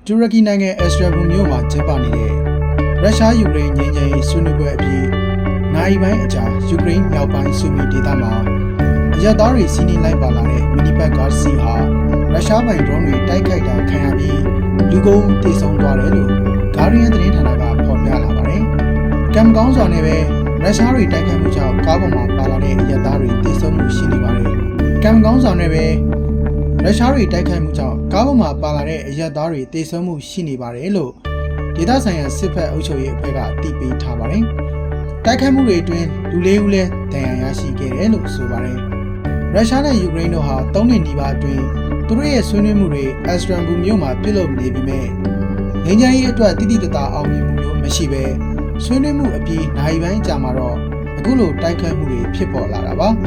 တူရကီနိုင်ငံအက်စတရာဘူမြို့မှာကျင်းပနေတဲ့ရုရှားယူကရိန်းငြိမ်းချမ်းရေးဆွေးနွေးပွဲအပြီးနိုင်ပိုင်းအကြာယူကရိန်းမြောက်ပိုင်းဆူမီဒေသမှာအရက်သားတွေစီးနင်းလိုက်ပါလာတဲ့မီနီဘတ်ကားစီဟာရုရှားပိုင်ဒရုန်းတွေတိုက်ခိုက်တာခံရပြီးလူကုန်တေဆုံးသွားတယ်လို့ဂါရီယန်သတင်းဌာနကဖော်ပြလာပါတယ်။ကံမကောင်းစွာနဲ့ပဲရုရှားတွေတိုက်ခိုက်မှုကြောင့်ကားပေါ်မှာပါလာတဲ့အရက်သားတွေတေဆုံးမှုရှိနေပါတယ်။ကံမကောင်းစွာနဲ့ပဲရုရှားတွေတိုက်ခိုက်မှုကြောင့်ကားပေါ်မှာပါလာတဲ့အရက်သားတွေတေဆုံးမှုရှိနေပါတယ်လို့ဒေသဆိုင်ရာစစ်ဖက်အုပ်ချုပ်ရေးအဖွဲ့ကတည်ပြီးထားပါတယ်။တိုက်ခိုက်မှုတွေအတွင်းလူ၄ဦးလည်းဒဏ်ရာရရှိခဲ့တယ်လို့ဆိုပါတယ်။ရုရှားနဲ့ယူကရိန်းတို့ဟာ၃နှစ်နီးပါးအတွင်းသူတို့ရဲ့ဆွေးနွေးမှုတွေအက်စတရန်ဘူမြို့မှာပြုလုပ်နေပြီးမြဲငြိမ်းချမ်းရေးအတွက်တိတိတသားအောင်မြင်မှုမျိုးမရှိဘဲဆွေးနွေးမှုအပြီးနိုင်ပိုင်းကြာမှာတော့အခုလိုတိုက်ခိုက်မှုတွေဖြစ်ပေါ်လာတာပါ။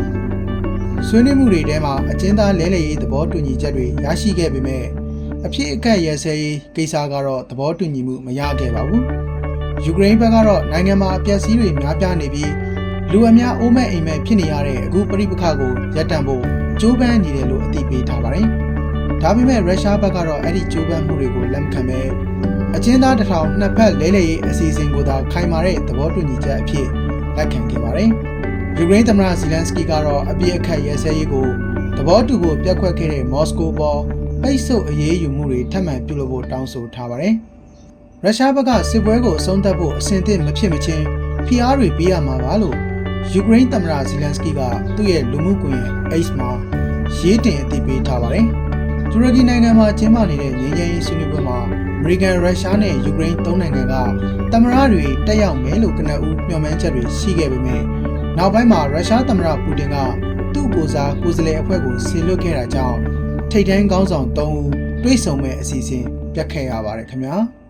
ဆွေးနွေးမှုတွေထဲမှာအကျဉ်းသားလဲလှယ်ရေးသဘောတူညီချက်တွေရရှိခဲ့ပေမဲ့အဖြစ်အကန့်ရဲစဲရေးကိစ္စကတော့သဘောတူညီမှုမရခဲ့ပါဘူး။ယူကရိန်းဘက်ကတော့နိုင်ငံမှာအပျက်စီးတွေများပြားနေပြီးလူအများအိုးမဲ့အိမ်မဲ့ဖြစ်နေရတဲ့အခုပဋိပက္ခကိုရပ်တန့်ဖို့ကြိုးပမ်းနေတယ်လို့အသိပေးထားပါတယ်။ဒါပေမဲ့ရုရှားဘက်ကတော့အဲ့ဒီကြိုးပမ်းမှုတွေကိုလက်မခံဘဲအကျဉ်းသားတစ်ထောင်နှစ်ဖက်လဲလှယ်ရေးအစီအစဉ်ကိုသာခိုင်မာတဲ့သဘောတူညီချက်အဖြစ်လက်ခံခဲ့ပါတယ်။ယူကရိန်းသမ္မတဇီလန်စကီကတော့အပြည့်အခက်ရဲစဲရေးကိုသဘောတူဖို့ပြတ်ခွက်ခဲ့တဲ့မော်စကိုပေါ်ပိတ်ဆို့အရေးယူမှုတွေထပ်မံပြုလုပ်ဖို့တောင်းဆိုထားပါတယ်။ရုရှားဘက်ကစစ်ပွဲကိုအဆုံးသတ်ဖို့အဆင်သင့်မဖြစ်မချင်းဖိအားတွေပေးရမှာပါလို့ယူကရိန်းသမ္မတဇီလန်စကီကသူ့ရဲ့လူမှုကွန်ရက် X မှာရေးတင်အသိပေးထားပါတယ်။တူရကီနိုင်ငံမှာကျင်းပနေတဲ့ငြိမ်းချမ်းရေးဆွေးနွေးပွဲမှာအမေရိကန်ရုရှားနဲ့ယူကရိန်း၃နိုင်ငံကသမ္မတတွေတက်ရောက်မယ်လို့ကနဦးမျှော်မှန်းချက်တွေရှိခဲ့ပေမဲ့နောက်ပိုင်းမှာရုရှားသမ္မတပူတင်ကသူ့ကိုယ်စားကိုယ်စားလှယ်အဖွဲ့ကိုဆင်လွှတ်ခဲ့တာကြောင့်ထိပ်တန်းခေါင်းဆောင်၃ဦးတွေ့ဆုံမဲ့အစီအစဉ်ပြတ်ခဲ့ရပါတယ်ခင်ဗျာ။